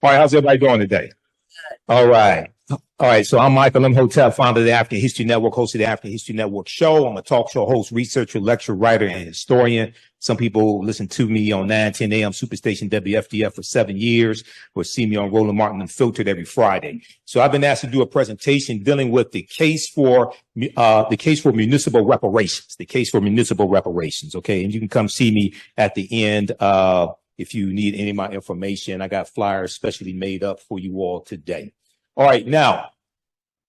All right, how's everybody doing today? All right. All right, so I'm Michael Imhotep, founder of the African History Network, host of the African History Network show. I'm a talk show host, researcher, lecturer, writer, and historian. Some people listen to me on 9:10 a.m. Superstation WFDF for 7 years, or see me on Roland Martin Unfiltered every Friday. So I've been asked to do a presentation dealing with the case for municipal reparations, okay? And you can come see me at the end if you need any of my information. I got flyers specially made up for you all today. All right, now,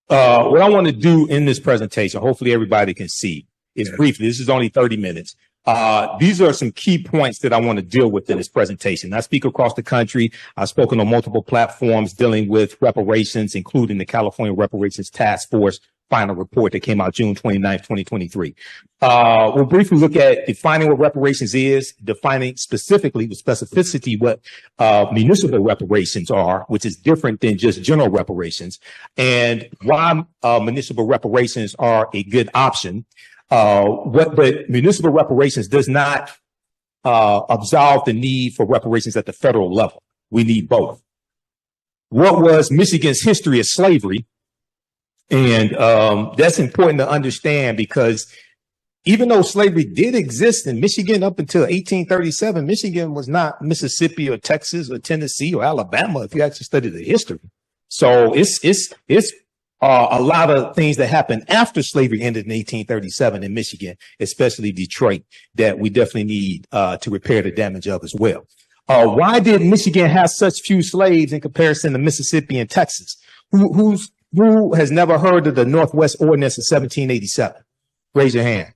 what I want to do in this presentation, hopefully everybody can see, is briefly, this is only 30 minutes. These are some key points that I want to deal with in this presentation. I speak across the country. I've spoken on multiple platforms dealing with reparations, including the California Reparations Task Force final report that came out June 29th, 2023. We'll briefly look at defining what reparations is, defining specifically with specificity what municipal reparations are, which is different than just general reparations, and why municipal reparations are a good option. But municipal reparations does not absolve the need for reparations at the federal level. We need both. What was Michigan's history of slavery? And that's important to understand, because even though slavery did exist in Michigan up until 1837, Michigan was not Mississippi or Texas or Tennessee or Alabama if you actually study the history. So it's a lot of things that happened after slavery ended in 1837 in Michigan, especially Detroit, that we definitely need to repair the damage of as well. Why did Michigan have such few slaves in comparison to Mississippi and Texas? Who has never heard of the Northwest Ordinance of 1787? Raise your hand.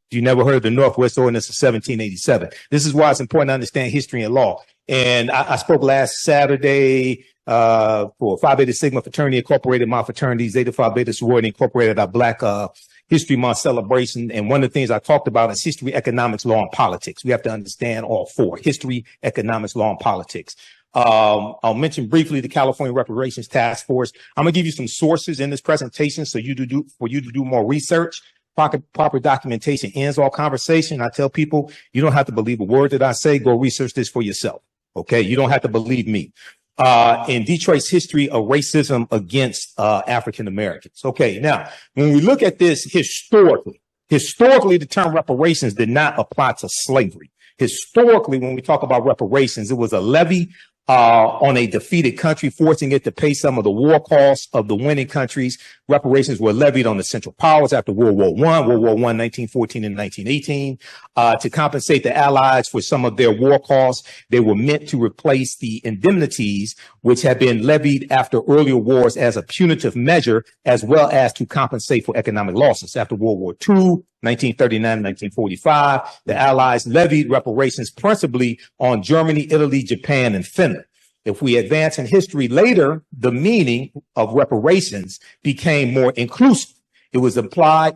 You never heard of the Northwest Ordinance of 1787. This is why it's important to understand history and law. And I spoke last Saturday for Phi Beta Sigma Fraternity Incorporated, my fraternity, Zeta Phi Beta Sorority Incorporated, our Black History Month celebration. And one of the things I talked about is history, economics, law, and politics. We have to understand all four: history, economics, law, and politics. I'll mention briefly the California Reparations Task Force. I'm gonna give you some sources in this presentation for you to do more research. Proper documentation ends all conversation. I tell people, you don't have to believe a word that I say. Go research this for yourself. Okay, you don't have to believe me. In Detroit's history of racism against African Americans. Okay, now when we look at this historically, the term reparations did not apply to slavery. Historically, when we talk about reparations, it was a levy on a defeated country, forcing it to pay some of the war costs of the winning countries. Reparations were levied on the Central Powers after World War I, 1914 and 1918, to compensate the Allies for some of their war costs. They were meant to replace the indemnities which had been levied after earlier wars as a punitive measure, as well as to compensate for economic losses. After World War II, 1939, 1945, the Allies levied reparations principally on Germany, Italy, Japan, and Finland. If we advance in history later, the meaning of reparations became more inclusive. It was applied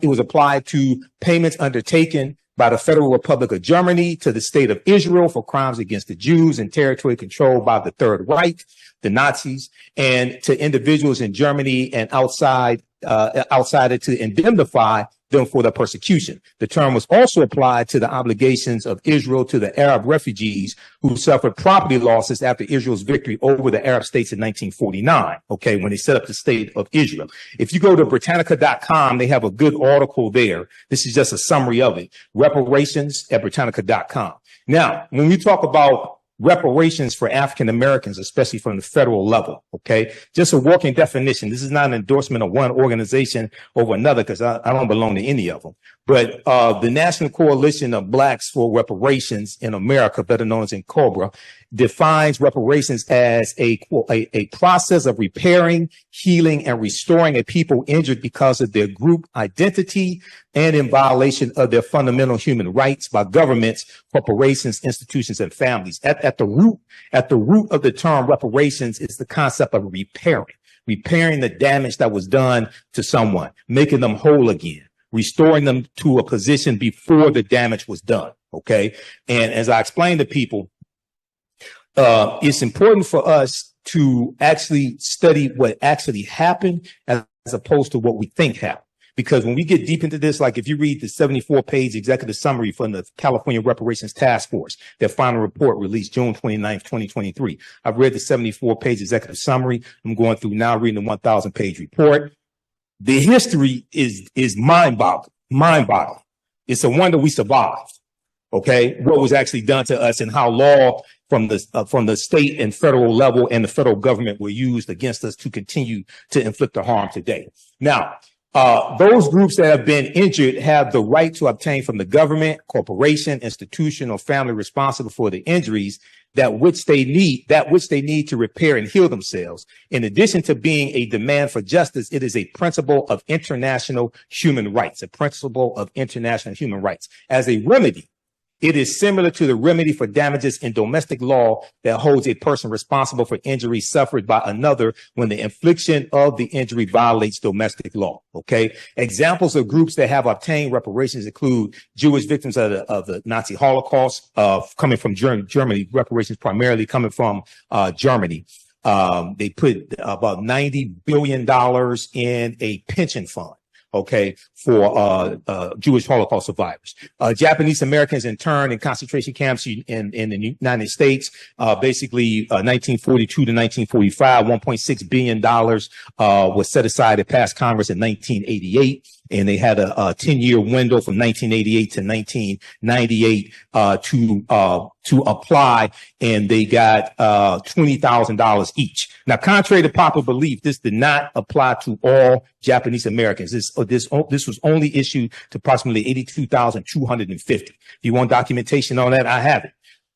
to payments undertaken by the Federal Republic of Germany to the State of Israel for crimes against the Jews in territory controlled by the Third Reich, the Nazis, and to individuals in Germany and outside it to indemnify them for the persecution. The term was also applied to the obligations of Israel to the Arab refugees who suffered property losses after Israel's victory over the Arab states in 1949, okay, when they set up the state of Israel. If you go to Britannica.com, they have a good article there. This is just a summary of it. Reparations at Britannica.com. Now, when we talk about reparations for African Americans, especially from the federal level, okay? Just a working definition. This is not an endorsement of one organization over another, because I don't belong to any of them. But the National Coalition of Blacks for Reparations in America, better known as NCOBRA, defines reparations as a process of repairing, healing, and restoring a people injured because of their group identity and in violation of their fundamental human rights by governments, corporations, institutions, and families. At the root of the term reparations is the concept of repairing the damage that was done to someone, making them whole again, restoring them to a position before the damage was done. Okay. And as I explained to people, it's important for us to actually study what actually happened as opposed to what we think happened. because when we get deep into this, like if you read the 74-page executive summary from the California Reparations Task Force, their final report released June 29th, 2023. I've read the 74-page executive summary. I'm going through now reading the 1,000-page report. The history is mind-boggling. It's a wonder we survived. Okay, what was actually done to us and how law from the state and federal level and the federal government were used against us to continue to inflict the harm today. Now, those groups that have been injured have the right to obtain from the government, corporation, institution, or family responsible for the injuries that which they need to repair and heal themselves. In addition to being a demand for justice, it is a principle of international human rights, As a remedy, it is similar to the remedy for damages in domestic law that holds a person responsible for injuries suffered by another when the infliction of the injury violates domestic law. Okay. Examples of groups that have obtained reparations include Jewish victims of the Nazi Holocaust, coming from Germany, reparations primarily coming from Germany. They put about $90 billion in a pension fund. Okay, for Jewish Holocaust survivors. Japanese Americans interned in concentration camps in the United States, basically 1942 to 1945, $1.6 billion was set aside. It passed Congress in 1988. And they had a 10-year window from 1988 to 1998 to apply, and they got $20,000 each. Now, contrary to popular belief, this did not apply to all Japanese Americans. This was only issued to approximately 82,250. If you want documentation on that, I have it.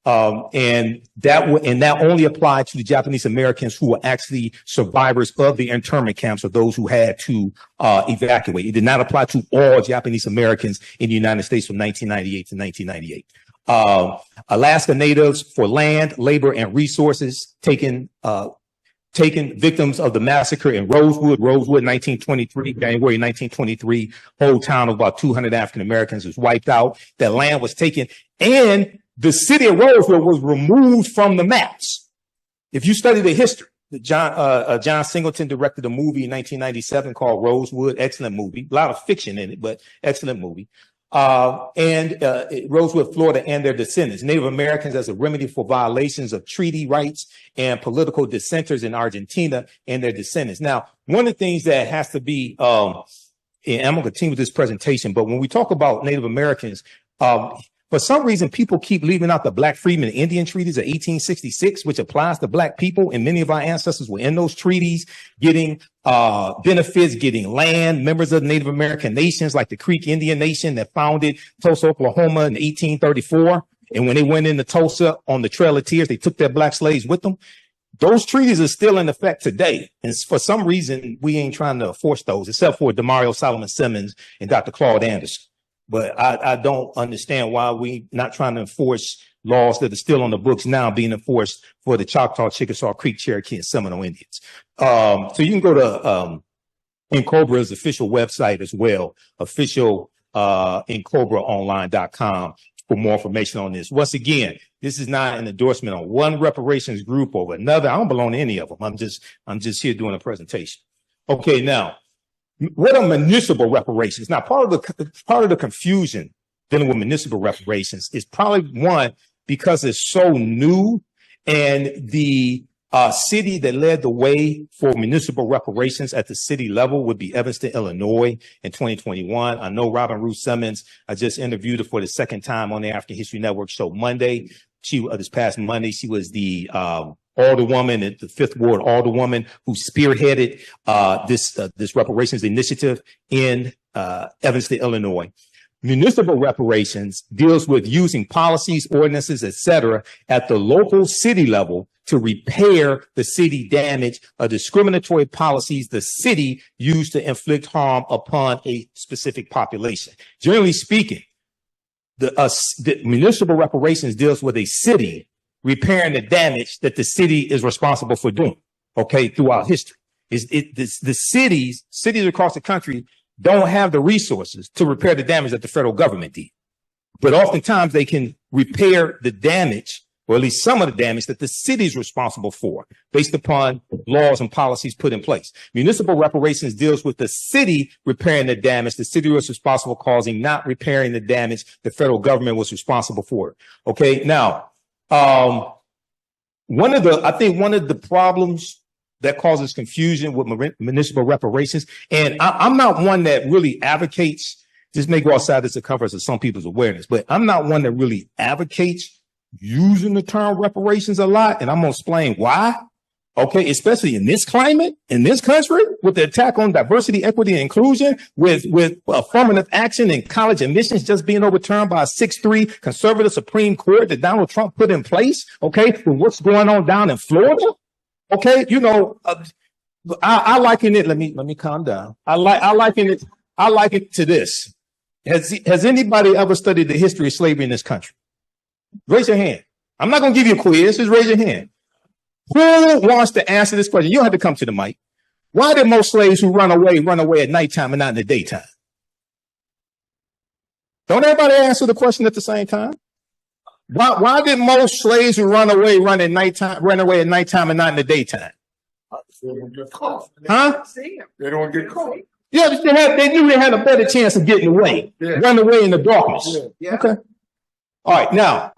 And that only applied to the Japanese Americans who were actually survivors of the internment camps, or those who had to evacuate. It did not apply to all Japanese Americans in the United States from 1998 to 1998. Alaska Natives for land, labor, and resources taken victims of the massacre in Rosewood, 1923, January 1923. Whole town of about 200 African Americans was wiped out. That land was taken, and the city of Rosewood was removed from the maps. If you study the history, John Singleton directed a movie in 1997 called Rosewood. Excellent movie. A lot of fiction in it, but excellent movie. Rosewood, Florida, and their descendants, Native Americans as a remedy for violations of treaty rights, and political dissenters in Argentina and their descendants. Now, one of the things that has to be, and I'm going to continue with this presentation, but when we talk about Native Americans, for some reason, people keep leaving out the Black Freedmen and Indian treaties of 1866, which applies to Black people. And many of our ancestors were in those treaties, getting benefits, getting land, members of the Native American nations like the Creek Indian Nation that founded Tulsa, Oklahoma in 1834. And when they went into Tulsa on the Trail of Tears, they took their Black slaves with them. Those treaties are still in effect today. And for some reason, we ain't trying to enforce those, except for Demario Solomon Simmons and Dr. Claude Anderson. But I don't understand why we not trying to enforce laws that are still on the books now being enforced for the Choctaw, Chickasaw, Creek, Cherokee, and Seminole Indians. So you can go to NCOBRA's official website as well, official NCOBRAonline.com for more information on this. Once again, this is not an endorsement on one reparations group or another. I don't belong to any of them. I'm just here doing a presentation. Okay, now, what are municipal reparations? Now, part of the confusion dealing with municipal reparations is probably one, because it's so new, and the city that led the way for municipal reparations at the city level would be Evanston, Illinois in 2021. I know Robin Ruth Simmons. I just interviewed her for the second time on the African History Network show Monday. This past Monday, she was the alderwoman at the Fifth Ward alderwoman who spearheaded this reparations initiative in Evanston, Illinois. Municipal reparations deals with using policies, ordinances, etc., at the local city level to repair the city damage of discriminatory policies the city used to inflict harm upon a specific population. Generally speaking, the municipal reparations deals with a city repairing the damage that the city is responsible for doing, okay, throughout history. The cities across the country don't have the resources to repair the damage that the federal government did. But oftentimes they can repair the damage, or at least some of the damage that the city is responsible for, based upon laws and policies put in place. Municipal reparations deals with the city repairing the damage the city was responsible for causing, not repairing the damage the federal government was responsible for. Okay, now, I think one of the problems that causes confusion with municipal reparations, and I'm not one that really advocates, this may go outside the covers of some people's awareness, but I'm not one that really advocates using the term reparations a lot, and I'm going to explain why. Okay, especially in this climate, in this country, with the attack on diversity, equity, and inclusion, with affirmative action and college admissions just being overturned by a 6-3 conservative Supreme Court that Donald Trump put in place. Okay, with what's going on down in Florida. Okay, you know, I liken it. Let me calm down. I liken it to this. Has anybody ever studied the history of slavery in this country? Raise your hand. I'm not going to give you a quiz. Just raise your hand. Who wants to answer this question? You don't have to come to the mic. Why did most slaves who run away at nighttime and not in the daytime? Don't everybody answer the question at the same time? Why did most slaves who run away at nighttime and not in the daytime? They don't get caught. Huh? They don't get caught. Yeah, but they knew they had a better chance of getting away. Yeah. Run away in the darkness. Yeah. Okay. All right. Now,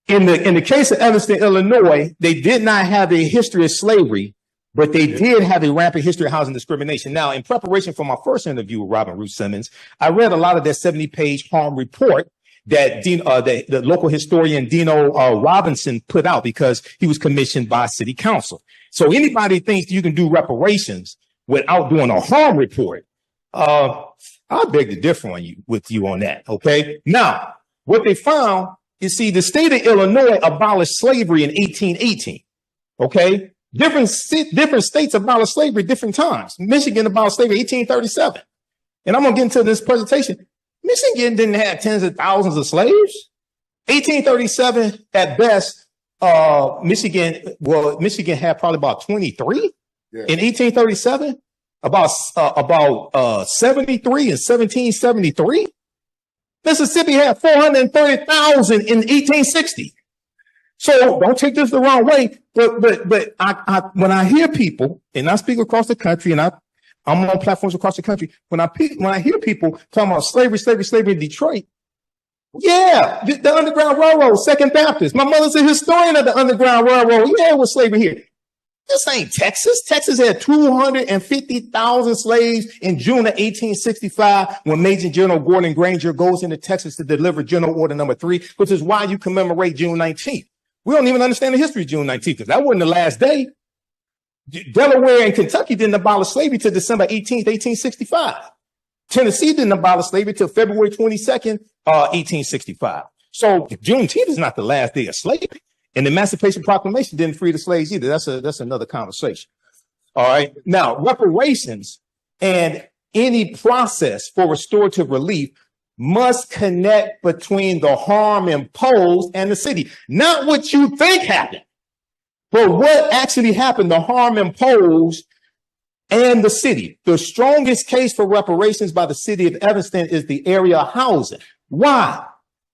in the case of Evanston, Illinois, they did not have a history of slavery, but they did have a rampant history of housing discrimination. Now, in preparation for my first interview with Robin Ruth Simmons, I read a lot of their 70-page harm report that the local historian Dino Robinson put out because he was commissioned by city council. So anybody thinks you can do reparations without doing a harm report, I beg to differ with you on that. Okay. Now, what they found, you see, the state of Illinois abolished slavery in 1818. Okay. Different states abolished slavery at different times. Michigan abolished slavery in 1837. And I'm going to get into this presentation. Michigan didn't have tens of thousands of slaves. 1837 at best, Michigan had probably about 23. Yeah. In 1837, about 73 in 1773. Mississippi had 430,000 in 1860. So don't take this the wrong way, but I when I hear people, and I speak across the country, and I'm on platforms across the country, when I hear people talking about slavery in Detroit, yeah, the Underground Railroad, Second Baptist. My mother's a historian of the Underground Railroad. Yeah, it was slavery here. This ain't Texas. Texas had 250,000 slaves in June of 1865 when Major General Gordon Granger goes into Texas to deliver General Order Number 3, which is why you commemorate June 19th. We don't even understand the history of June 19th because that wasn't the last day. Delaware and Kentucky didn't abolish slavery till December 18th, 1865. Tennessee didn't abolish slavery till February 22nd, 1865. So Juneteenth is not the last day of slavery. And the Emancipation Proclamation didn't free the slaves either. That's another conversation. All right. Now, reparations and any process for restorative relief must connect between the harm imposed and the city. Not what you think happened, but what actually happened, the harm imposed and the city. The strongest case for reparations by the city of Evanston is the area housing. Why?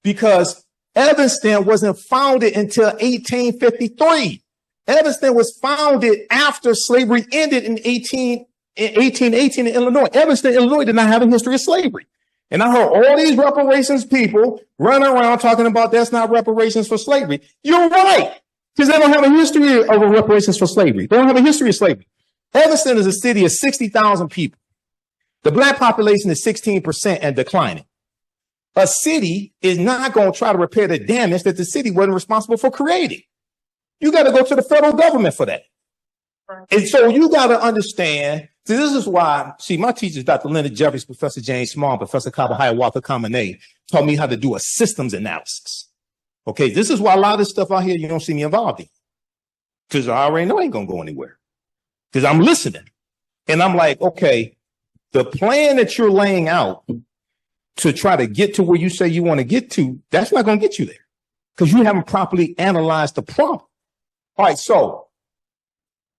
Because Evanston wasn't founded until 1853. Evanston was founded after slavery ended in 1818 in Illinois. Evanston, Illinois did not have a history of slavery. And I heard all these reparations people running around talking about that's not reparations for slavery. You're right, because they don't have a history of reparations for slavery. They don't have a history of slavery. Evanston is a city of 60,000 people. The black population is 16% and declining. A city is not going to try to repair the damage that the city wasn't responsible for creating. You got to go to the federal government for that. And so you got to understand, so this is why, see, my teachers, Dr. Leonard Jeffries, Professor James Small, Professor Kaba Hiawatha Kamene, taught me how to do a systems analysis. Okay, this is why a lot of this stuff out here you don't see me involved in. Because I already know I ain't going to go anywhere. Because I'm listening. And I'm like, okay, the plan that you're laying out to try to get to where you say you want to get to, that's not going to get you there because you haven't properly analyzed the problem. All right, so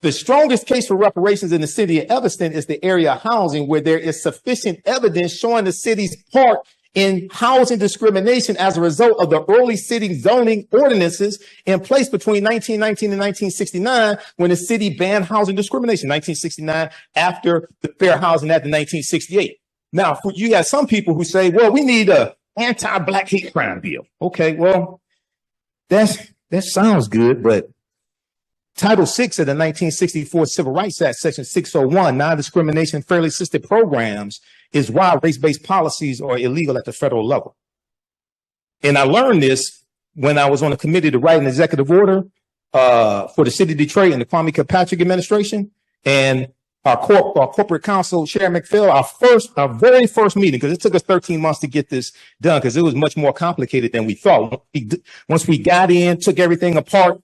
the strongest case for reparations in the city of Evanston is the area housing where there is sufficient evidence showing the city's part in housing discrimination as a result of the early city zoning ordinances in place between 1919 and 1969, when the city banned housing discrimination. 1969, after the Fair Housing Act of 1968. Now, you got some people who say, well, we need a anti-black hate crime bill. Okay, well, that sounds good, but Title VI of the 1964 Civil Rights Act, Section 601, non-discrimination, fairly assisted programs, is why race-based policies are illegal at the federal level. And I learned this when I was on a committee to write an executive order for the city of Detroit and the Kwame Kilpatrick administration. And our corporate counsel, Sharon McPhail, our very first meeting, because it took us 13 months to get this done, because it was much more complicated than we thought. Once we got in, took everything apart,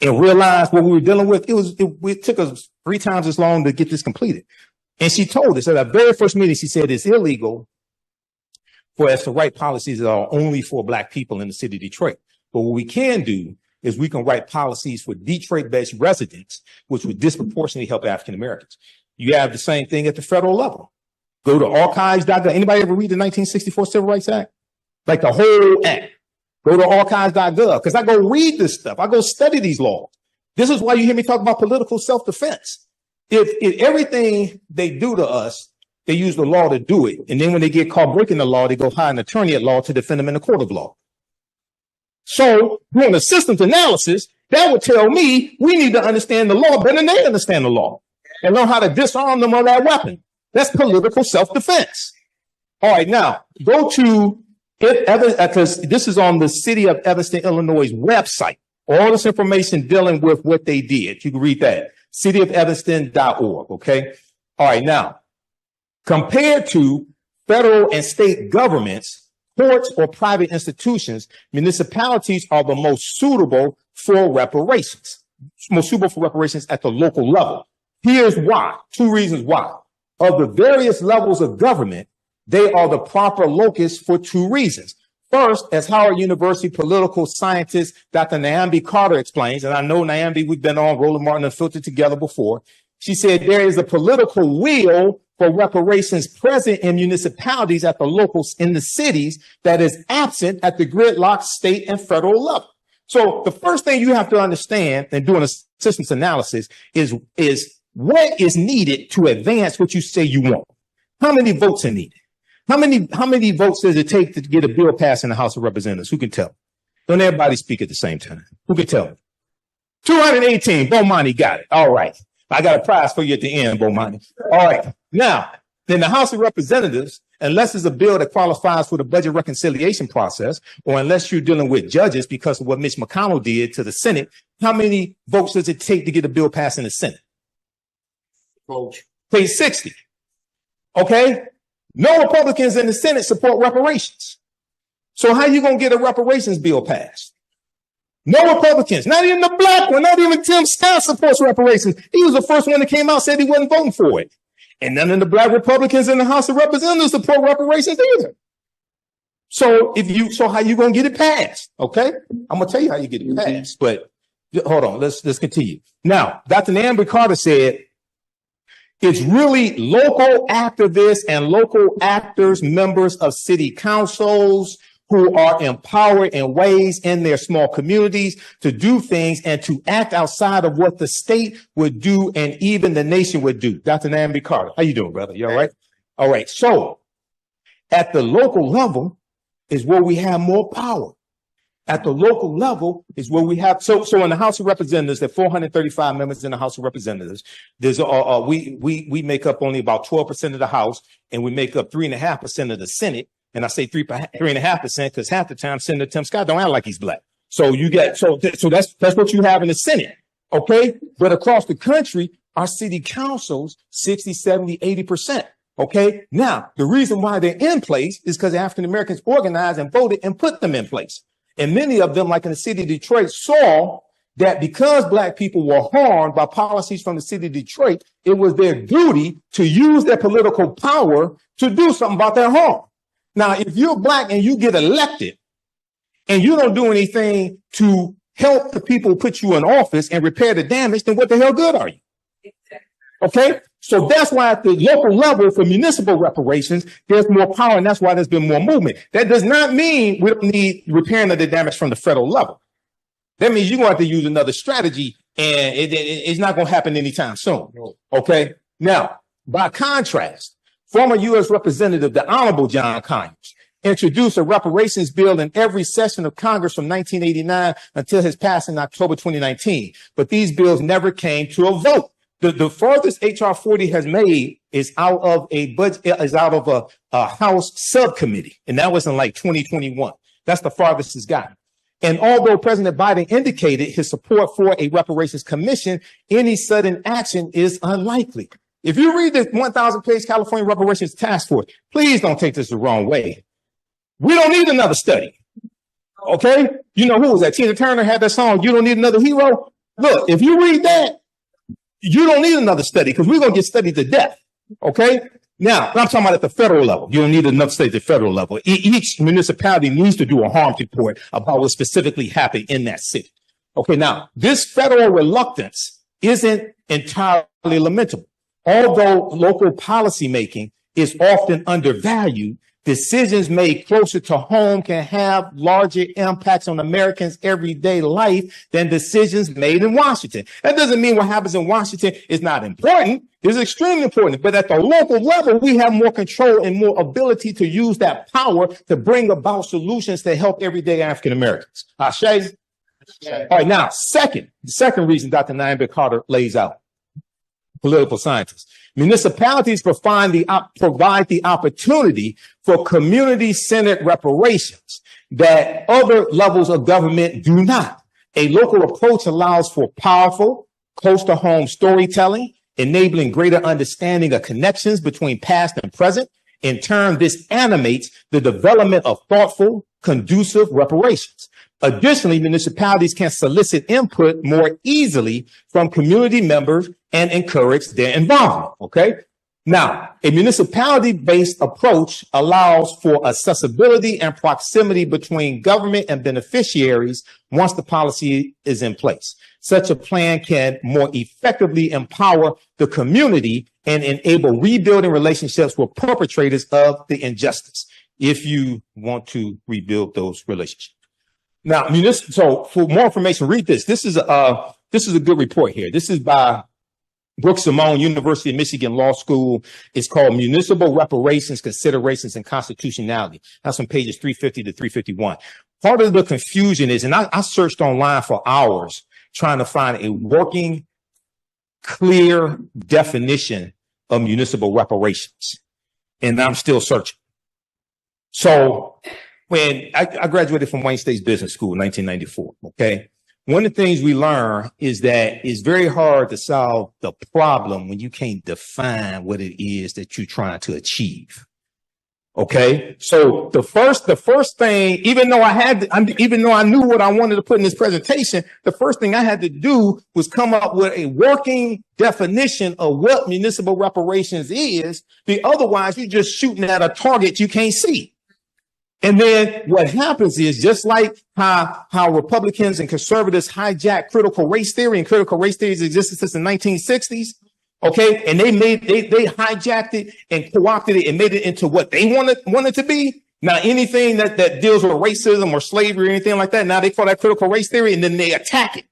and realized what we were dealing with, it took us 3 times as long to get this completed. And she told us at our very first meeting, she said it's illegal for us to write policies that are only for Black people in the city of Detroit. But what we can do is we can write policies for Detroit-based residents, which would disproportionately help African Americans. You have the same thing at the federal level. Go to archives.gov. Anybody ever read the 1964 Civil Rights Act? Like the whole act. Go to archives.gov, because I go read this stuff. I go study these laws. This is why you hear me talk about political self-defense. If everything they do to us, they use the law to do it. And then when they get caught breaking the law, they go hire an attorney at law to defend them in the court of law. So doing a systems analysis, that would tell me we need to understand the law better than they understand the law and learn how to disarm them of that weapon. That's political self-defense. All right, now go to because this is on the city of Evanston, Illinois' website. All this information dealing with what they did. You can read that. cityofevanston.org. Okay. All right. Now, compared to federal and state governments, courts, or private institutions, municipalities are the most suitable for reparations. Most suitable for reparations at the local level. Here's why. 2 reasons why. Of the various levels of government, they are the proper locus for 2 reasons. First, as Howard University political scientist Dr. Nyambi Carter explains, and I know Nyambi, we've been on Roland Martin and Filtered together before. She said there is a political will for reparations present in municipalities at the locals in the cities that is absent at the gridlock state and federal level. So the first thing you have to understand in doing a systems analysis is what is needed to advance what you say you want. How many votes are needed? How many votes does it take to get a bill passed in the House of Representatives? Who can tell? Don't everybody speak at the same time. Who can tell? 218. Bomani got it. All right. I got a prize for you at the end, Bomani. All right. Now, in the House of Representatives, unless it's a bill that qualifies for the budget reconciliation process, or unless you're dealing with judges because of what Mitch McConnell did to the Senate, how many votes does it take to get a bill passed in the Senate? Votes. Page 60. Okay. No Republicans in the Senate support reparations. So how you going to get a reparations bill passed? No Republicans, not even the black one, not even Tim Scott supports reparations. He was the first one that came out and said he wasn't voting for it. And none of the black Republicans in the House of Representatives support reparations either. So how you going to get it passed? Okay. I'm going to tell you how you get it passed, but hold on. Let's continue. Now, Dr. Nyambi Carter said, it's really local activists and local actors, members of city councils who are empowered in ways in their small communities to do things and to act outside of what the state would do and even the nation would do. Dr. Nyambi Carter, how you doing, brother? You all right? All right. So at the local level is where we have more power. At the local level is where we have, so in the House of Representatives, there are 435 members in the House of Representatives. There's we make up only about 12% of the House, and we make up 3.5% of the Senate. And I say 3.5% because half the time Senator Tim Scott don't act like he's black. So you get so that's what you have in the Senate. Okay, but across the country, our city councils 60, 70, 80%. Okay, now the reason why they're in place is because African Americans organized and voted and put them in place. And many of them, like in the city of Detroit, saw that because black people were harmed by policies from the city of Detroit, it was their duty to use their political power to do something about their harm. Now, if you're black and you get elected and you don't do anything to help the people put you in office and repair the damage, then what the hell good are you? Okay, So that's why at the local level for municipal reparations, there's more power, and that's why there's been more movement. That does not mean we don't need repairing of the damage from the federal level. That means you're going to have to use another strategy, and it's not going to happen anytime soon. Okay? Now, by contrast, former U.S. Representative, the Honorable John Conyers, introduced a reparations bill in every session of Congress from 1989 until his passing in October 2019. But these bills never came to a vote. The farthest H.R. 40 has made is out of a budget, is out of a House subcommittee, and that was in like 2021. That's the farthest it's gotten. And although President Biden indicated his support for a reparations commission, any sudden action is unlikely. If you read the 1,000-page California Reparations Task Force, please don't take this the wrong way. We don't need another study. Okay? You know, who was that? Tina Turner had that song, "You Don't Need Another Hero." Look, if you read that, you don't need another study, because we're going to get studied to death. Okay? Now, I'm talking about at the federal level. You don't need enough study at the federal level. Each municipality needs to do a harms report about what specifically happened in that city. Okay, now, this federal reluctance isn't entirely lamentable. Although local policymaking is often undervalued, decisions made closer to home can have larger impacts on Americans' everyday life than decisions made in Washington. That doesn't mean what happens in Washington is not important. It's extremely important. But at the local level, we have more control and more ability to use that power to bring about solutions to help everyday African Americans. Ashay? All right, now, the second reason Dr. Nyambia Carter lays out, political scientists. Municipalities provide the opportunity for community-centered reparations that other levels of government do not. A local approach allows for powerful, close-to-home storytelling, enabling greater understanding of connections between past and present. In turn, this animates the development of thoughtful, conducive reparations. Additionally, municipalities can solicit input more easily from community members and encourage their involvement. Okay. Now, a municipality-based approach allows for accessibility and proximity between government and beneficiaries once the policy is in place. Such a plan can more effectively empower the community and enable rebuilding relationships with perpetrators of the injustice, if you want to rebuild those relationships. Now, so for more information, read this. This is a good report here. This is by Brooks Simone, University of Michigan Law School. It's called Municipal Reparations, Considerations, and Constitutionality. That's on pages 350 to 351. Part of the confusion is, and I searched online for hours trying to find a working, clear definition of municipal reparations, and I'm still searching. So when I graduated from Wayne State's Business School in 1994, okay, one of the things we learn is that it's very hard to solve the problem when you can't define what it is that you're trying to achieve. Okay, so the first thing, even though I knew what I wanted to put in this presentation, the first thing I had to do was come up with a working definition of what municipal reparations is. Otherwise, you're just shooting at a target you can't see. And then what happens is, just like how Republicans and conservatives hijack critical race theory, and critical race theory has existed since the 1960s. Okay. And they hijacked it and co-opted it and made it into what they wanted to be. Now, anything that deals with racism or slavery or anything like that, now they call that critical race theory, and then they attack it.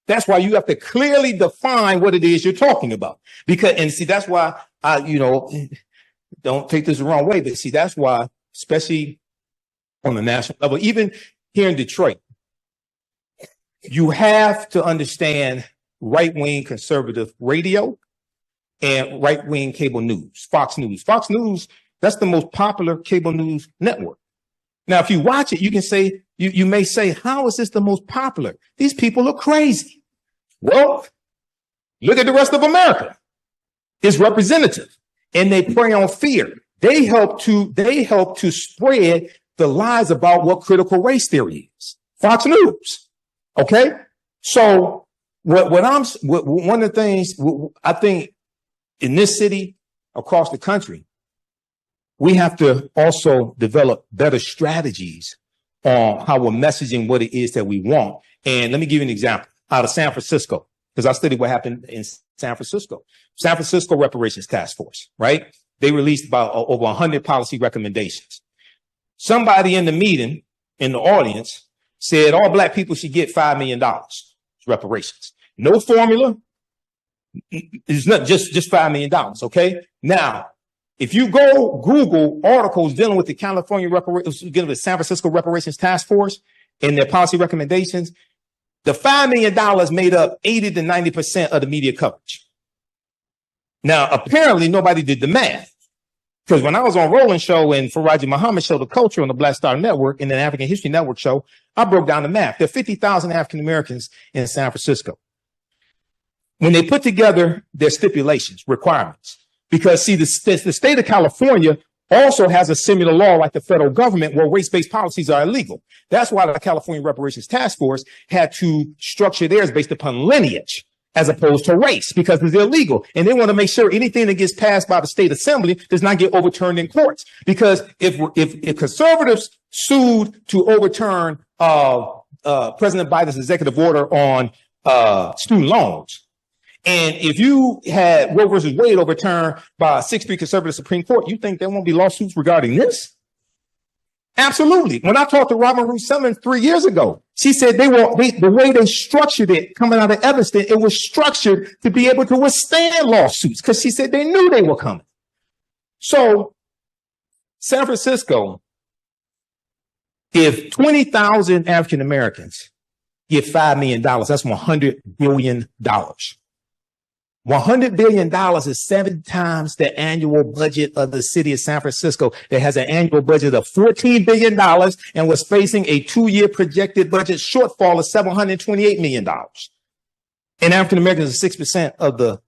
That's why you have to clearly define what it is you're talking about. And see, that's why don't take this the wrong way, but see, that's why, especially on the national level, even here in Detroit, you have to understand right-wing conservative radio and right-wing cable news, Fox News. Fox News, that's the most popular cable news network. Now, if you watch it, you can say, you may say, how is this the most popular? These people are crazy. Well, look at the rest of America. It's representative, and they prey on fear. They help to spread the lies about what critical race theory is. Fox News. Okay. So one of the things I think in this city, across the country, we have to also develop better strategies on how we're messaging what it is that we want. And let me give you an example out of San Francisco. because I studied what happened in San Francisco. San Francisco Reparations Task Force, right? They released about over 100 policy recommendations. Somebody in the meeting, in the audience, said all black people should get $5 million reparations. No formula. It's not just $5 million. Okay. Now, if you go Google articles dealing with the California Reparations, dealing with San Francisco Reparations Task Force and their policy recommendations, the $5 million made up 80 to 90% of the media coverage. Now, apparently nobody did the math, because when I was on Roland Show and Faraji Muhammad Show, The Culture on the Black Star Network and then African History Network show, I broke down the math. There are 50,000 African Americans in San Francisco. When they put together their stipulations, requirements, because see, the state of California also has a similar law like the federal government where race-based policies are illegal. That's why the California Reparations Task Force had to structure theirs based upon lineage as opposed to race, because it's illegal. And they want to make sure anything that gets passed by the state assembly does not get overturned in courts. Because if conservatives sued to overturn President Biden's executive order on student loans, and if you had Roe versus Wade overturned by a 6-3 conservative Supreme Court, you think there won't be lawsuits regarding this? Absolutely. When I talked to Robin Ruth Simmons 3 years ago, she said the way they structured it coming out of Evanston, it was structured to be able to withstand lawsuits, because she said they knew they were coming. So San Francisco, if 20,000 African Americans get $5 million, that's $100 billion. $100 billion is 7 times the annual budget of the city of San Francisco that has an annual budget of $14 billion and was facing a 2-year projected budget shortfall of $728 million. And African Americans are 6% of the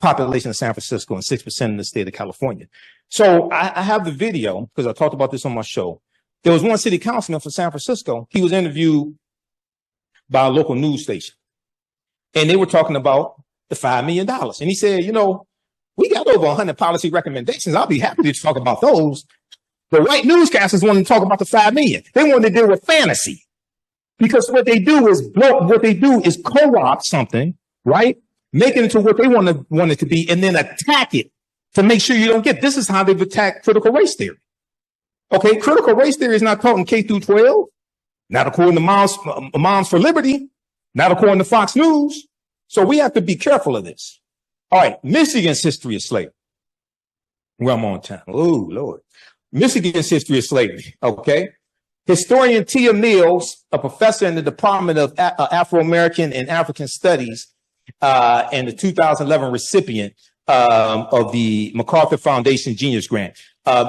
population of San Francisco and 6% in the state of California. So I have the video because I talked about this on my show. There was one city councilman from San Francisco. He was interviewed by a local news station, and they were talking about the $5 million. And he said, you know, we got over 100 policy recommendations. I'll be happy to talk about those. The white newscasters wanted to talk about the $5 million. They wanted to deal with fantasy, because what they do is co-opt something, right? Make it into what they want it to be, and then attack it to make sure you don't get. This is how they've attacked critical race theory. Okay, critical race theory is not taught in K through 12, not according to Moms for Liberty, not according to Fox News. So we have to be careful of this. All right, Michigan's history of slavery. Well, I'm on time. Oh, Lord. Michigan's history of slavery, okay? Historian Tia Mills, a professor in the Department of Afro-American and African Studies, and the 2011 recipient of the MacArthur Foundation Genius Grant.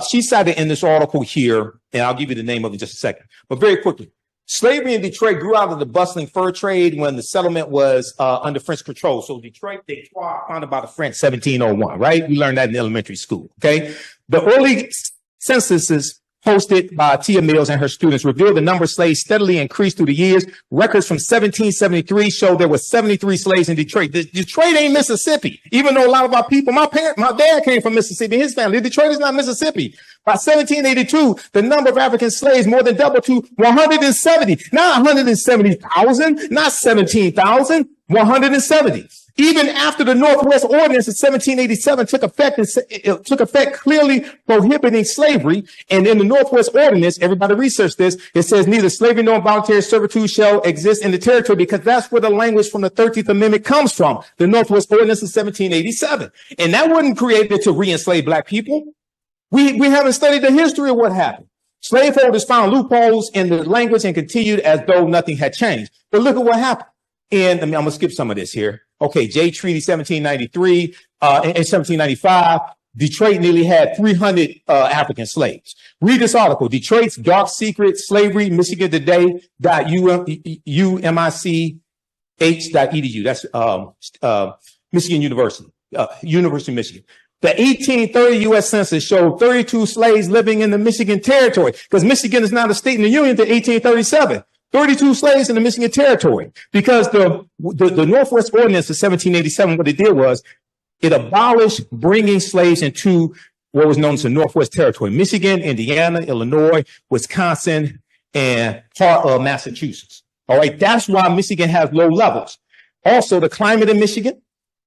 She cited in this article here, and I'll give you the name of it in just a second, but very quickly. Slavery in Detroit grew out of the bustling fur trade when the settlement was under French control. So Detroit, founded by the French, 1701, right? We learned that in elementary school, okay? The early censuses hosted by Tia Mills and her students revealed the number of slaves steadily increased through the years. Records from 1773 show there were 73 slaves in Detroit. Detroit ain't Mississippi, even though a lot of our people, my dad came from Mississippi, his family. Detroit is not Mississippi. By 1782, the number of African slaves more than doubled to 170. Not 170,000, not 17,000, 170. Even after the Northwest Ordinance of 1787 took effect clearly prohibiting slavery. And in the Northwest Ordinance, everybody research this, it says neither slavery nor involuntary servitude shall exist in the territory, because that's where the language from the 13th Amendment comes from, the Northwest Ordinance of 1787. And that wasn't created to re-enslave black people. We haven't studied the history of what happened. Slaveholders found loopholes in the language and continued as though nothing had changed. But look at what happened. And I'm going to skip some of this here. Okay, Jay Treaty 1793, in 1795, Detroit nearly had 300 African slaves. Read this article, Detroit's Dark Secret Slavery, Michigan Today, UMICH.edu. That's Michigan University, University of Michigan. The 1830 U.S. Census showed 32 slaves living in the Michigan Territory, because Michigan is not a state in the Union until 1837. 32 slaves in the Michigan Territory, because the Northwest Ordinance of 1787, what it did was it abolished bringing slaves into what was known as the Northwest Territory, Michigan, Indiana, Illinois, Wisconsin, and part of Massachusetts. All right. That's why Michigan has low levels. Also, the climate in Michigan.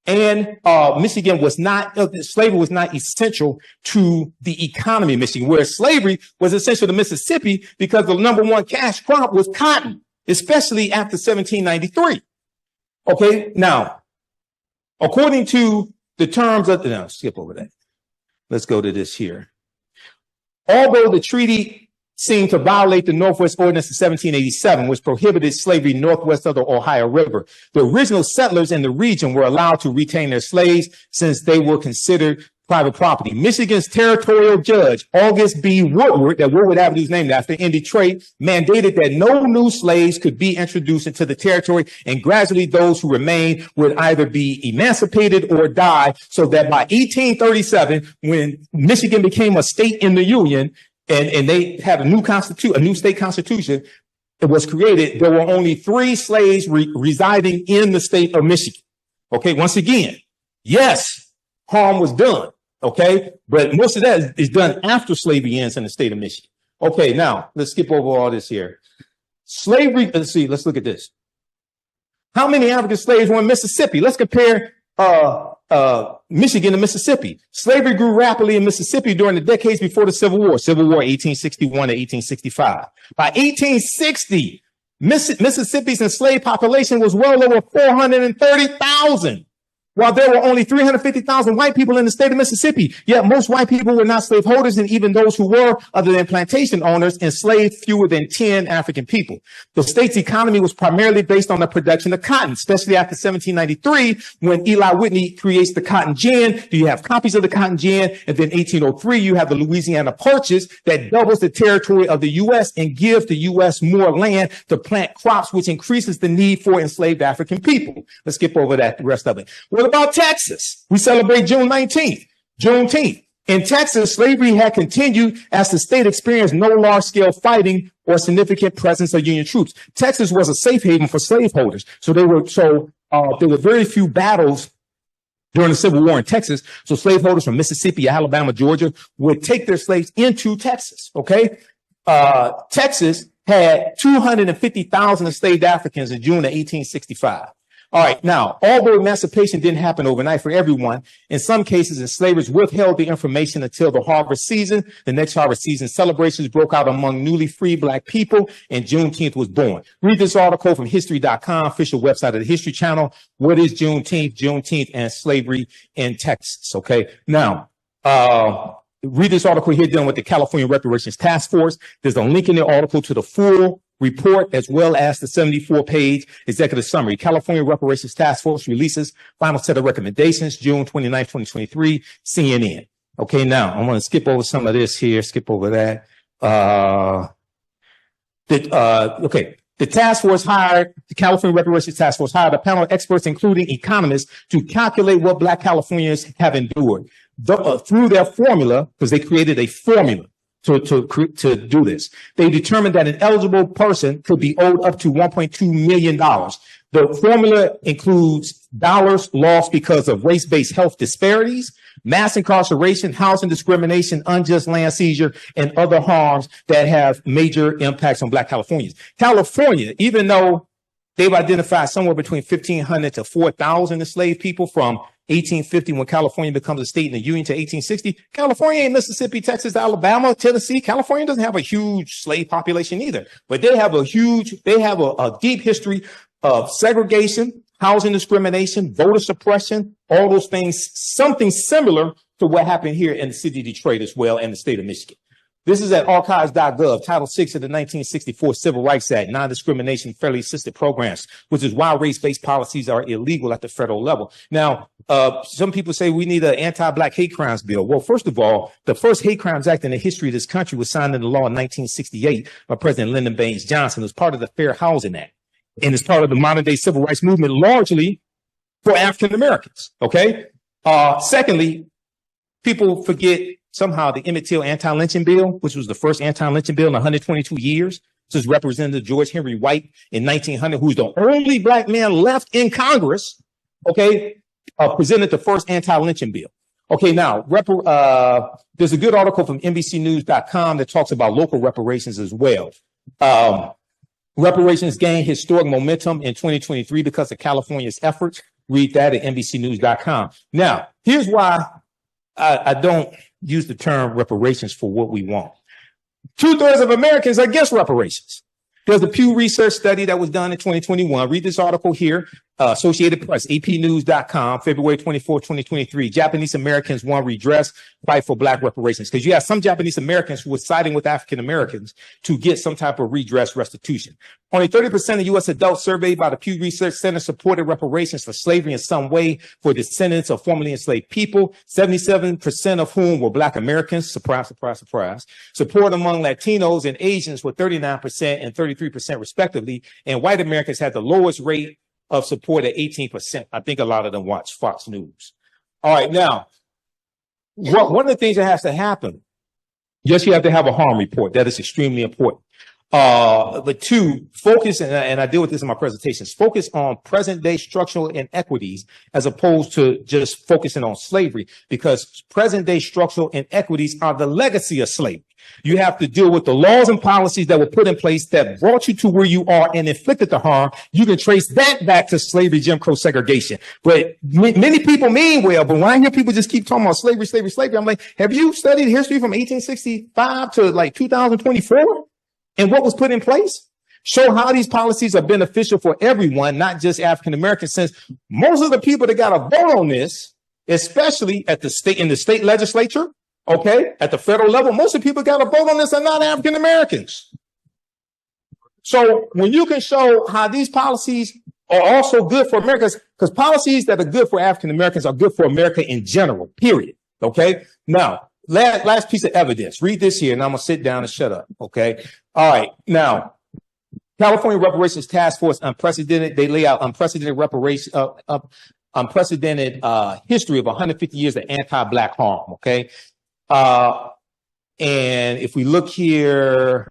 And Michigan was not, slavery was not essential to the economy of Michigan, whereas slavery was essential to Mississippi because the number one cash crop was cotton, especially after 1793. Okay, now, according to the terms of, no, skip over that. Let's go to this here. Although the treaty seemed to violate the Northwest Ordinance of 1787, which prohibited slavery northwest of the Ohio River, the original settlers in the region were allowed to retain their slaves since they were considered private property. Michigan's territorial judge, August B. Woodward, that Woodward Avenue is named after, in Detroit, mandated that no new slaves could be introduced into the territory, and gradually those who remained would either be emancipated or die, so that by 1837, when Michigan became a state in the Union, and they had a new state constitution, it was created, there were only 3 slaves residing in the state of Michigan. Okay, once again, yes, harm was done. Okay, but most of that is done after slavery ends in the state of Michigan. Okay, now let's skip over all this here. Slavery, let's look at this. How many African slaves were in Mississippi? Let's compare Michigan to Mississippi. Slavery grew rapidly in Mississippi during the decades before the Civil War. Civil War 1861 to 1865. By 1860, Mississippi's enslaved population was well over 430,000. While there were only 350,000 white people in the state of Mississippi, yet most white people were not slaveholders, and even those who were, other than plantation owners, enslaved fewer than 10 African people. The state's economy was primarily based on the production of cotton, especially after 1793, when Eli Whitney creates the cotton gin. You have copies of the cotton gin, and then 1803, you have the Louisiana Purchase that doubles the territory of the U.S. and gives the U.S. more land to plant crops, which increases the need for enslaved African people. Let's skip over that, the rest of it. What about Texas? We celebrate June 19th, Juneteenth. In Texas, slavery had continued as the state experienced no large-scale fighting or significant presence of Union troops. Texas was a safe haven for slaveholders, so there were very few battles during the Civil War in Texas. So slaveholders from Mississippi, Alabama, Georgia would take their slaves into Texas. Okay, Texas had 250,000 enslaved Africans in June of 1865. All right. Now, although emancipation didn't happen overnight for everyone, in some cases, enslavers withheld the information until the harvest season. The next harvest season, celebrations broke out among newly free Black people, and Juneteenth was born. Read this article from history.com, official website of the History Channel. What is Juneteenth? Juneteenth and slavery in Texas. Okay. Now, read this article here dealing with the California Reparations Task Force. There's a link in the article to the full report, as well as the 74-page executive summary. California Reparations Task Force releases final set of recommendations, June 29, 2023, CNN. Okay, now I'm going to skip over some of this here, skip over that. The task force the California Reparations Task Force hired a panel of experts, including economists, to calculate what Black Californians have endured through their formula, because they created a formula to do this. They determined that an eligible person could be owed up to $1.2 million. The formula includes dollars lost because of race-based health disparities, mass incarceration, housing discrimination, unjust land seizure, and other harms that have major impacts on Black Californians. California, even though they've identified somewhere between 1,500 to 4,000 enslaved people from 1850, when California becomes a state in the Union, to 1860. California ain't Mississippi, Texas, Alabama, Tennessee. California doesn't have a huge slave population either, but they have a deep history of segregation, housing discrimination, voter suppression, all those things, something similar to what happened here in the city of Detroit as well, and the state of Michigan. This is at archives.gov, Title VI of the 1964 Civil Rights Act, non-discrimination, fairly assisted programs, which is why race-based policies are illegal at the federal level. Now, some people say we need an anti-Black hate crimes bill. Well, first of all, the first hate crimes act in the history of this country was signed into law in 1968 by President Lyndon Baines Johnson. It was part of the Fair Housing Act, and it's part of the modern day civil rights movement, largely for African Americans. Okay. Secondly, people forget somehow the Emmett Till anti-lynching bill, which was the first anti-lynching bill in 122 years. This is Representative George Henry White in 1900, who's the only Black man left in Congress. Okay. Presented the first anti-lynching bill. Okay. Now, there's a good article from NBCnews.com that talks about local reparations as well. Reparations gained historic momentum in 2023 because of California's efforts. Read that at NBCnews.com. Now, here's why I don't use the term reparations for what we want. 2/3 of Americans are against reparations. There's a Pew Research study that was done in 2021. Read this article here, Associated Press, apnews.com, February 24, 2023. Japanese Americans want redress, fight for Black reparations. Because you have some Japanese Americans who were siding with African Americans to get some type of redress restitution. Only 30% of U.S. adults surveyed by the Pew Research Center supported reparations for slavery in some way for descendants of formerly enslaved people, 77% of whom were Black Americans. Surprise, surprise, surprise. Support among Latinos and Asians were 39% and 33% respectively, and white Americans had the lowest rate of support at 18%. I think a lot of them watch Fox News. All right, now, one of the things that has to happen, yes, you have to have a harm report. That is extremely important. But two, focus, and I deal with this in my presentations, focus on present day structural inequities as opposed to just focusing on slavery, because present day structural inequities are the legacy of slavery. You have to deal with the laws and policies that were put in place that brought you to where you are and inflicted the harm. You can trace that back to slavery, Jim Crow, segregation. But many people mean well, but when I hear people just keep talking about slavery, slavery, slavery, I'm like, have you studied history from 1865 to like 2024? And what was put in place? Show how these policies are beneficial for everyone, not just African Americans, since most of the people that got a vote on this, especially at the state, in the state legislature, okay, at the federal level, most of the people got a vote on this are not African Americans. So when you can show how these policies are also good for Americans, because policies that are good for African Americans are good for America in general, period. Okay. Now, last piece of evidence. Read this here, and I'm gonna sit down and shut up. Okay. All right. Now, California Reparations Task Force, unprecedented. They lay out unprecedented unprecedented history of 150 years of anti-Black harm. Okay. And if we look here,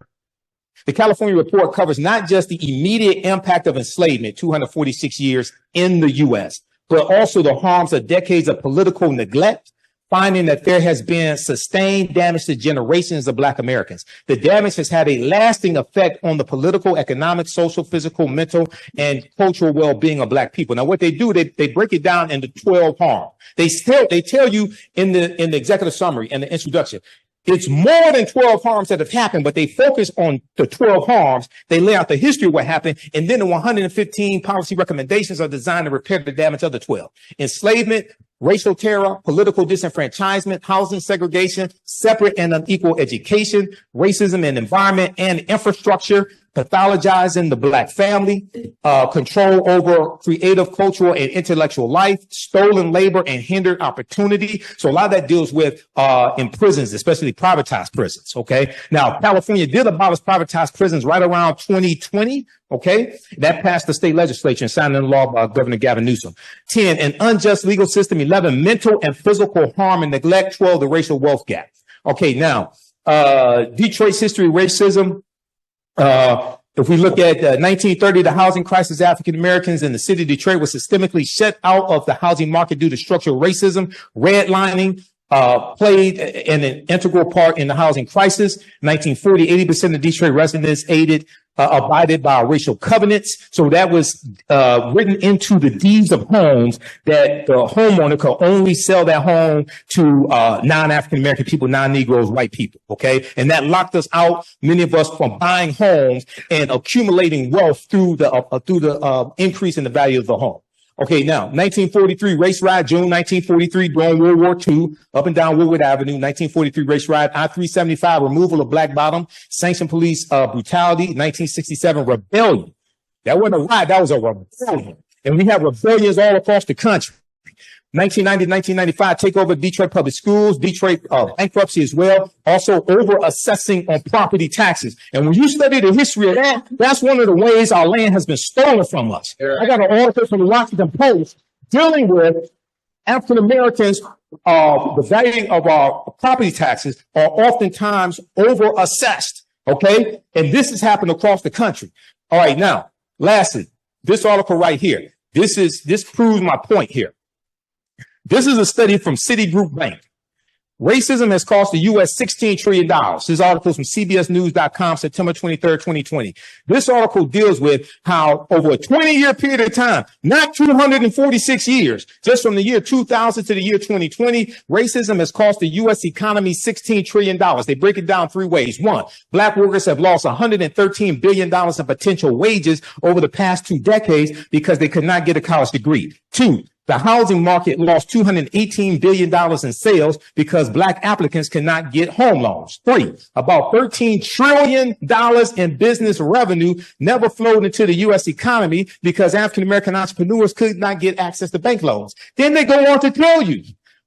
the California report covers not just the immediate impact of enslavement, 246 years in the U.S., but also the harms of decades of political neglect, finding that there has been sustained damage to generations of Black Americans. The damage has had a lasting effect on the political, economic, social, physical, mental, and cultural well-being of Black people. Now, what they do, they break it down into 12 harms. They tell you in the executive summary and the introduction, it's more than 12 harms that have happened, but they focus on the 12 harms. They lay out the history of what happened, and then the 115 policy recommendations are designed to repair the damage of the 12. Enslavement, racial terror, political disenfranchisement, housing segregation, separate and unequal education, racism and environment and infrastructure, pathologizing the Black family, control over creative, cultural, and intellectual life, stolen labor and hindered opportunity. So a lot of that deals with in prisons, especially privatized prisons. Okay. Now, California did abolish privatized prisons right around 2020. Okay. That passed the state legislature and signed into law by Governor Gavin Newsom. 10, an unjust legal system. 11, mental and physical harm and neglect. 12, the racial wealth gap. Okay. Now, Detroit's history of racism. If we look at 1930, the housing crisis, African Americans in the city of Detroit was systemically shut out of the housing market due to structural racism. Redlining played an integral part in the housing crisis. 1940, 80% of Detroit residents abided by racial covenants. So that was written into the deeds of homes that the homeowner could only sell that home to non-African American people, non-Negroes, white people. Okay. And that locked us out, many of us, from buying homes and accumulating wealth through the increase in the value of the home. Okay, now, 1943 race riot, June 1943, during World War II, up and down Woodward Avenue, 1943 race riot, I-375, removal of Black Bottom, sanctioned police brutality, 1967 rebellion. That wasn't a riot, that was a rebellion. And we have rebellions all across the country. 1990, 1995, takeover of Detroit public schools, Detroit bankruptcy as well, also over assessing on property taxes. And when you study the history of that, that's one of the ways our land has been stolen from us. Yeah. I got an article from the Washington Post dealing with African Americans. The value of our property taxes are oftentimes over assessed. Okay. And this has happened across the country. All right. Now, lastly, this article right here, this proves my point here. This is a study from Citigroup Bank. Racism has cost the U.S. $16 trillion. This article is from CBSnews.com, September 23rd, 2020. This article deals with how over a 20-year period of time, not 246 years, just from the year 2000 to the year 2020, racism has cost the U.S. economy $16 trillion. They break it down three ways. One, black workers have lost $113 billion in potential wages over the past 2 decades because they could not get a college degree. Two, the housing market lost $218 billion in sales because black applicants cannot get home loans. Three, about $13 trillion in business revenue never flowed into the U.S. economy because African-American entrepreneurs could not get access to bank loans. Then they go on to tell you,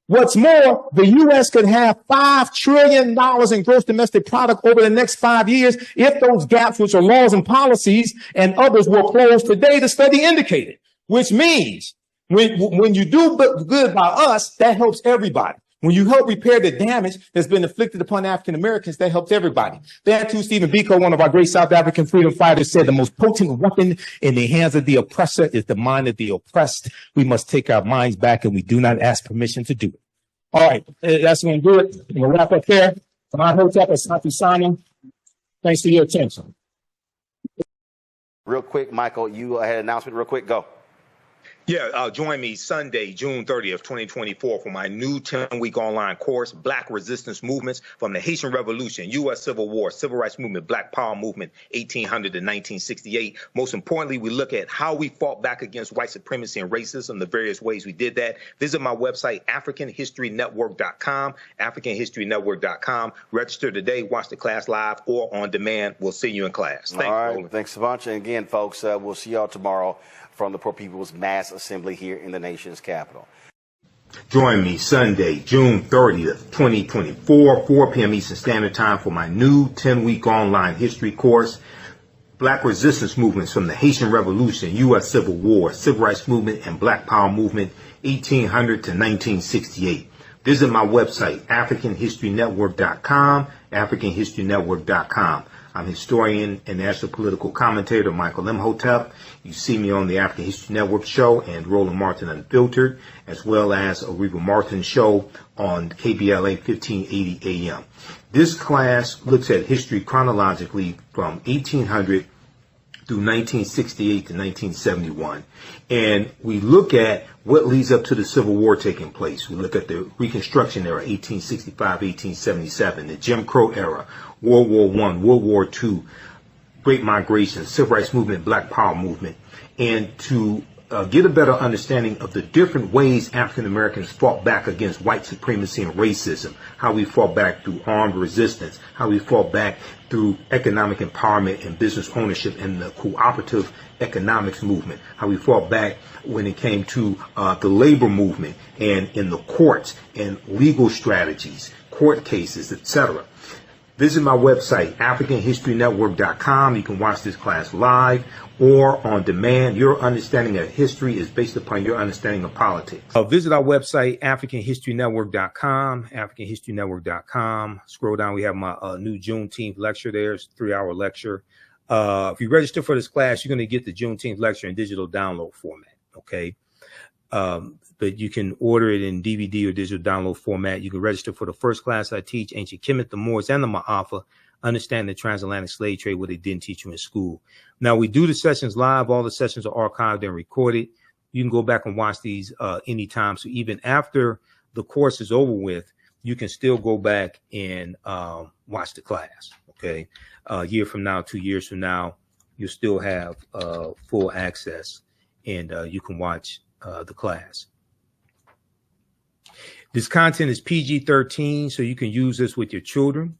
what's more, the U.S. could have $5 trillion in gross domestic product over the next 5 years if those gaps, which are laws and policies and others, were closed today, the study indicated, which means when you do good by us, that helps everybody. When you help repair the damage that's been inflicted upon African Americans, that helps everybody. Bantu Stephen Biko, one of our great South African freedom fighters, said the most potent weapon in the hands of the oppressor is the mind of the oppressed. We must take our minds back, and we do not ask permission to do it. All right, that's going to do it. I'm going to wrap up there. From Imhotep and Santi Sana, thanks for your attention. Real quick, Michael, you had an announcement real quick. Go. Yeah, join me Sunday, June 30th, 2024 for my new 10-week online course, Black Resistance Movements from the Haitian Revolution, U.S. Civil War, Civil Rights Movement, Black Power Movement, 1800 to 1968. Most importantly, we look at how we fought back against white supremacy and racism, the various ways we did that. Visit my website, AfricanHistoryNetwork.com, AfricanHistoryNetwork.com. Register today, watch the class live or on demand. We'll see you in class. All right, thanks a bunch. And again, folks, we'll see y'all tomorrow from the Poor People's Mass Assembly here in the nation's capital. Join me Sunday, June 30th, 2024, 4 p.m. Eastern Standard Time for my new 10-week online history course, Black Resistance Movements from the Haitian Revolution, U.S. Civil War, Civil Rights Movement, and Black Power Movement, 1800 to 1968. Visit my website, AfricanHistoryNetwork.com, AfricanHistoryNetwork.com. I'm historian and national political commentator Michael Imhotep. You see me on the African History Network show and Roland Martin Unfiltered, as well as a Reba Martin show on KBLA 1580 AM. This class looks at history chronologically from 1800 through 1968 to 1971. And we look at what leads up to the Civil War taking place. We look at the Reconstruction era, 1865, 1877, the Jim Crow era, World War I, World War II, Great Migration, Civil Rights Movement, Black Power Movement, and to get a better understanding of the different ways African Americans fought back against white supremacy and racism, how we fought back through armed resistance, how we fought back through economic empowerment and business ownership and the cooperative economics movement, how we fought back when it came to the labor movement and in the courts and legal strategies, court cases, etc. Visit my website, AfricanHistoryNetwork.com. You can watch this class live or on demand. Your understanding of history is based upon your understanding of politics. Visit our website, AfricanHistoryNetwork.com, AfricanHistoryNetwork.com. Scroll down. We have my new Juneteenth lecture there. It's a 3-hour lecture. If you register for this class, you're going to get the Juneteenth lecture in digital download format. Okay. But you can order it in DVD or digital download format. You can register for the first class I teach, Ancient Kemet, the Moors, and the Ma'afa, understand the transatlantic slave trade, what they didn't teach you in school. Now, we do the sessions live. All the sessions are archived and recorded. You can go back and watch these anytime. So even after the course is over with, you can still go back and watch the class. Okay. A year from now, 2 years from now, you'll still have full access, and you can watch the class. This content is PG-13, so you can use this with your children.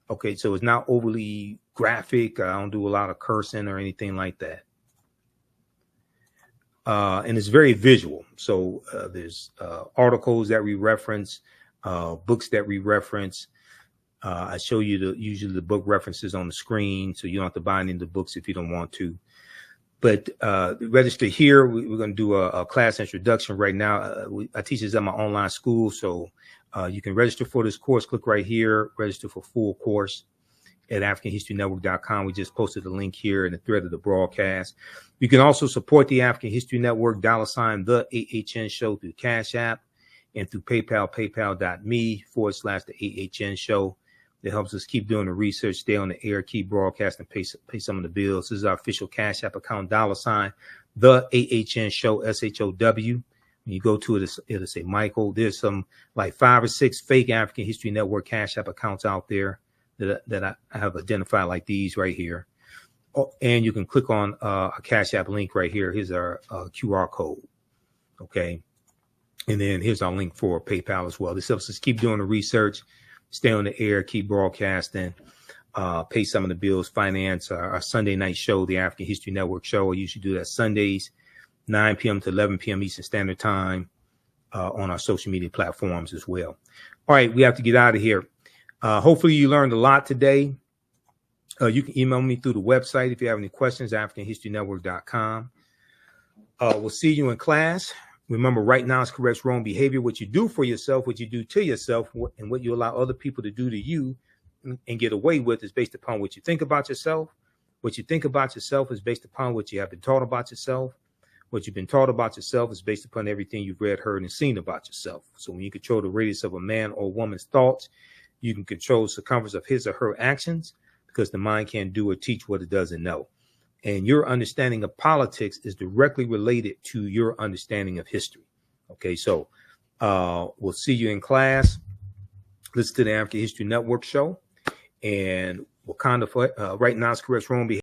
Okay, so it's not overly graphic. I don't do a lot of cursing or anything like that. And it's very visual. So there's articles that we reference, books that we reference. I show you usually the book references on the screen, so you don't have to buy any of the books if you don't want to. But register here. We're going to do a class introduction right now. I teach this at my online school, so you can register for this course. Click right here, register for full course at AfricanHistoryNetwork.com. We just posted a link here in the thread of the broadcast. You can also support the African History Network, $ the AHN show through Cash App. and through PayPal, paypal.me/the AHN show. That helps us keep doing the research, stay on the air, keep broadcasting, pay some of the bills. This is our official Cash App account, $ the AHN show, SHOW. When you go to it, it'll say Michael. There's some like 5 or 6 fake African History Network Cash App accounts out there that I have identified, like these right here. Oh, and you can click on a Cash App link right here. Here's our QR code. Okay. And then here's our link for PayPal as well. This helps us keep doing the research, stay on the air, keep broadcasting, pay some of the bills, finance our Sunday night show, the African History Network show. I usually do that Sundays, 9 p.m. to 11 p.m. Eastern Standard Time on our social media platforms as well. All right, we have to get out of here. Hopefully you learned a lot today. You can email me through the website if you have any questions, AfricanHistoryNetwork.com. We'll see you in class. Remember, right now is correct wrong behavior. What you do for yourself, what you do to yourself, and what you allow other people to do to you and get away with is based upon what you think about yourself. What you think about yourself is based upon what you have been taught about yourself. What you've been taught about yourself is based upon everything you've read, heard, and seen about yourself. So when you control the radius of a man or woman's thoughts, you can control the circumference of his or her actions, because the mind can't do or teach what it doesn't know. And your understanding of politics is directly related to your understanding of history. Okay, so we'll see you in class. Listen to the African History Network show. And Wakanda, right now is correct wrong behavior.